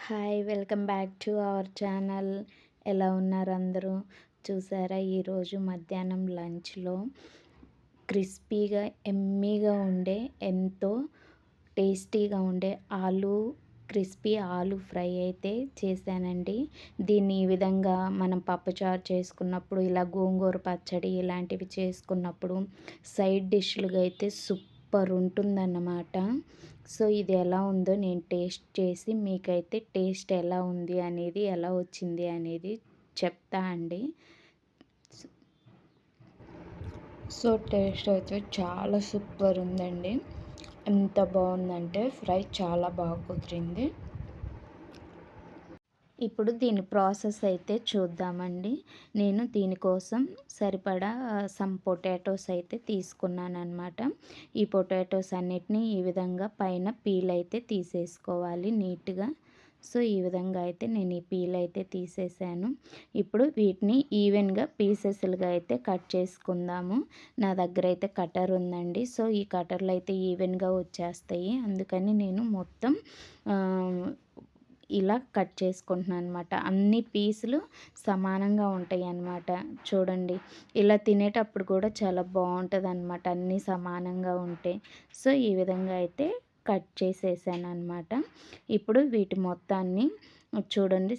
Hi welcome back to our channel. ఎలా ఉన్నారు అందరూ? చూసారా, ఈరోజు మధ్యాహ్నం లంచ్లో క్రిస్పీగా ఎమ్మీగా ఉండే ఎంతో టేస్టీగా ఉండే క్రిస్పీ ఆలు ఫ్రై అయితే చేశానండి. దీన్ని ఈ విధంగా మనం పప్పుచారు చేసుకున్నప్పుడు, ఇలా గోంగూర పచ్చడి ఇలాంటివి చేసుకున్నప్పుడు సైడ్ డిష్లుగా అయితే సూపర్ ఉంటుందన్నమాట. సో ఇది ఎలా ఉందో నేను టేస్ట్ చేసి మీకైతే టేస్ట్ ఎలా ఉంది అనేది, ఎలా వచ్చింది అనేది చెప్తా అండి. సో టేస్ట్ అయితే చాలా సూపర్ ఉందండి. ఎంత బాగుందంటే ఫ్రై చాలా బాగా కుదిరింది. ఇప్పుడు దీని ప్రాసెస్ అయితే చూద్దామండి. నేను దీనికోసం సరిపడా సమ్ పొటాటోస్ అయితే తీసుకున్నానమాట. ఈ పొటాటోస్ అన్నిటినీ ఈ విధంగా పైన పీల్ అయితే తీసేసుకోవాలి నీట్గా. సో ఈ విధంగా అయితే నేను ఈ పీల్ అయితే తీసేసాను. ఇప్పుడు వీటిని ఈవెన్గా పీసెస్లుగా అయితే కట్ చేసుకుందాము. నా దగ్గర అయితే కటర్ ఉందండి. సో ఈ కటర్లు అయితే ఈవెన్గా వచ్చేస్తాయి. అందుకని నేను మొత్తం ఇలా కట్ చేసుకుంటున్నాను అనమాట. అన్ని పీసులు సమానంగా ఉంటాయి అన్నమాట. చూడండి, ఇలా తినేటప్పుడు కూడా చాలా బాగుంటుంది అనమాట, అన్నీ సమానంగా ఉంటే. సో ఈ విధంగా అయితే కట్ చేసేసాను అనమాట. ఇప్పుడు వీటి మొత్తాన్ని చూడండి,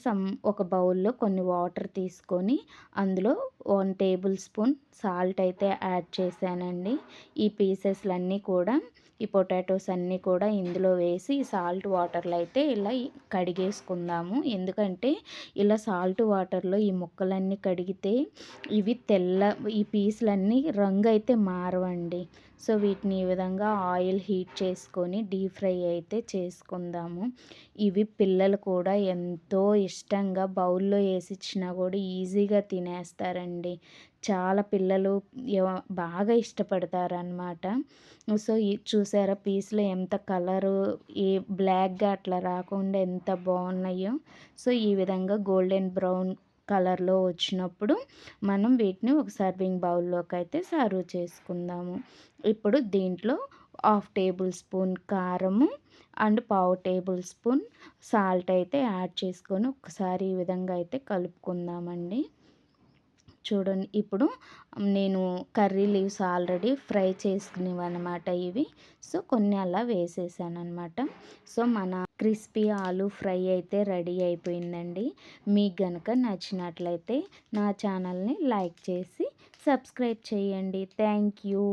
ఒక బౌల్లో కొన్ని వాటర్ తీసుకొని అందులో 1 టేబుల్ స్పూన్ సాల్ట్ అయితే యాడ్ చేశానండి. ఈ పీసెస్లన్నీ కూడా, ఈ పొటాటోస్ అన్నీ కూడా ఇందులో వేసి సాల్ట్ వాటర్లో అయితే ఇలా కడిగేసుకుందాము. ఎందుకంటే ఇలా సాల్ట్ వాటర్లో ఈ ముక్కలన్నీ కడిగితే ఈ పీసులన్నీ రంగు అయితే మారవండి. సో వీటిని ఈ విధంగా ఆయిల్ హీట్ చేసుకొని డీప్ ఫ్రై అయితే చేసుకుందాము. ఇవి పిల్లలు కూడా ఎంతో ఇష్టంగా బౌల్లో వేసి ఇచ్చినా కూడా ఈజీగా తినేస్తారండి. చాలా పిల్లలు బాగా ఇష్టపడతారనమాట. సో చూసారా, పీస్లో ఎంత కలరు ఏ బ్లాక్గా అట్లా రాకుండా ఎంత బాగున్నాయో. సో ఈ విధంగా గోల్డెన్ బ్రౌన్ కలర్లో వచ్చినప్పుడు మనం వీటిని ఒక సర్వింగ్ బౌల్లోకి అయితే సర్వ్ చేసుకుందాము. ఇప్పుడు దీంట్లో 1/2 టేబుల్ స్పూన్ కారము అండ్ 1/4 టేబుల్ స్పూన్ సాల్ట్ అయితే యాడ్ చేసుకొని ఒకసారి ఈ విధంగా అయితే కలుపుకుందామండి. చూడండి, ఇప్పుడు నేను కర్రీ లీవ్స్ ఆల్రెడీ ఫ్రై చేసుకునేవన్నమాట ఇవి. సో కొన్ని అలా వేసేసాను అనమాట. సో మన క్రిస్పీ ఆలు ఫ్రై అయితే రెడీ అయిపోయిందండి. మీకు గనుక నచ్చినట్లయితే నా ఛానల్ని లైక్ చేసి సబ్స్క్రైబ్ చేయండి. Thank you.